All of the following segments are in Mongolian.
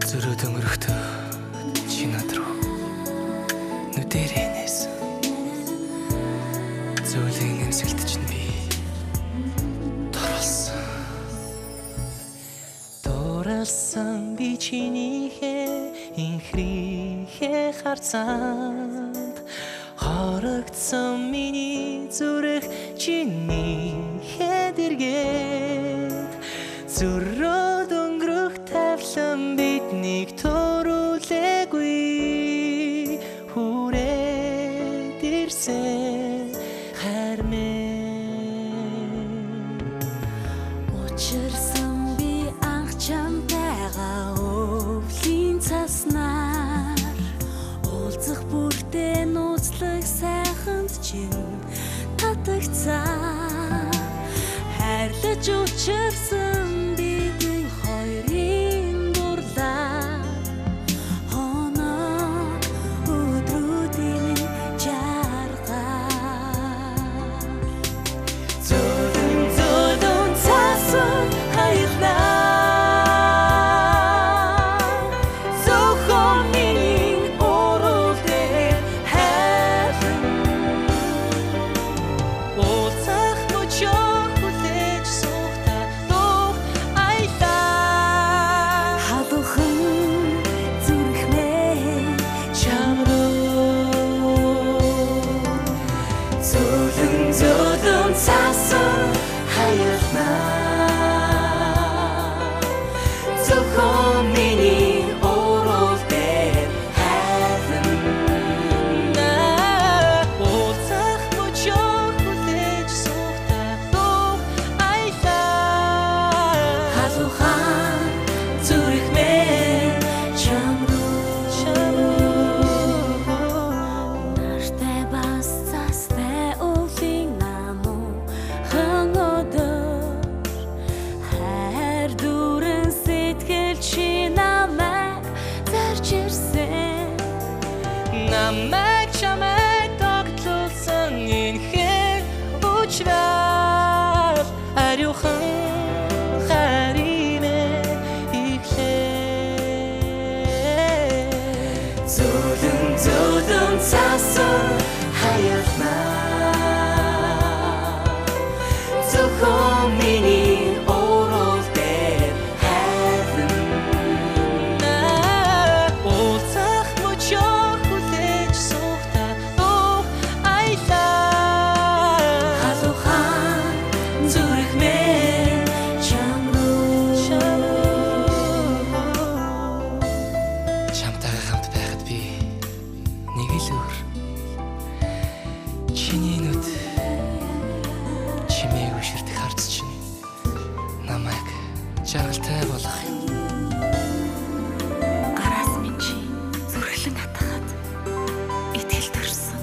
Зөрөөд өнгөрөхдөө чи над руу нүдэрээ нээсэн. Зөүлийн эмсэлт чинь би дурлсан би чинийхээ инхрийнхээ харцаанд хорогдсон миний зүрх чинийхээ дэргээд зөрөөд өнгөрөх тавлан биднийг төрүүлээгүй хүрээд ирсэн хармэн учирсан би анх чамтайгаа өвлийн цаснаар уулзах бүртээ нууцлах сайханд чинь татагцаа хайрлаж учирсан бидний хоёрын дурлаа хоноо өдрүүдийн жаргал зөөлөн цаасан хаялаа зөвхөн миний урал дээр хайрын уулзах мөчөө хүлээж суухдаа дух аялаа халуухан зүрхнээ чам руу зөөлөн цаасан хаялнаа зөвхөн миний урал дээр хайрын уулзах мөчөө хүлээж суухдаа дух аялаа халуухан зүрхнээ чам нартай бас цастай өвлийн намуухан өдөр хайр дүүрэн сэтгэл чи намайг зарж ирсэн намайг чамайг тогтлуулсан энэхээр учрал ариухан харинэ ихлээ зөөлөн цаасан хаялнаа зөвхөн миний урал дээр хайрын уулзах мөчөө хүлээж суухдаа дух аялаа халуухан зүрхнээ чам руу чамтайгаа хамт байхад би нэг л өөр чиний нүд чимээг өшөрдөх харц чинь намайг жаргалтай болгох юм. араас минь чи зүрхлэн хатахад итгэл төрсөн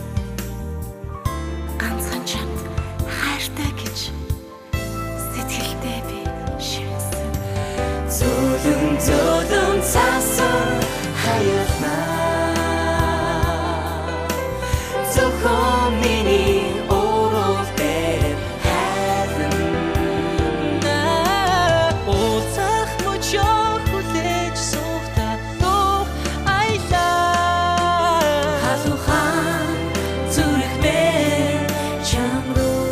ганцхан чамд хайртай гэж сэтгэлдээ би шивсэн зөөлөн цаасан хаялнаа зөвхөн миний урал дээр хайрын уулзах мөчөө хүлээж суухдаа дух аялаа халуухан зүрхнээ чам руу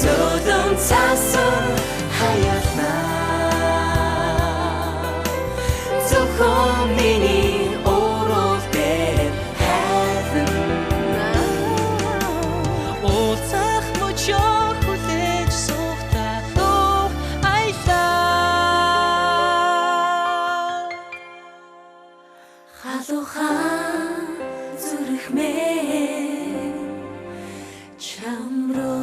зөөлөн цаасан хаялнаа зөвхөн миний урал дээр хайрын уулзах мөчөө хүлээж суухдаа дух аялаа халуухан зүрхнээ чам руу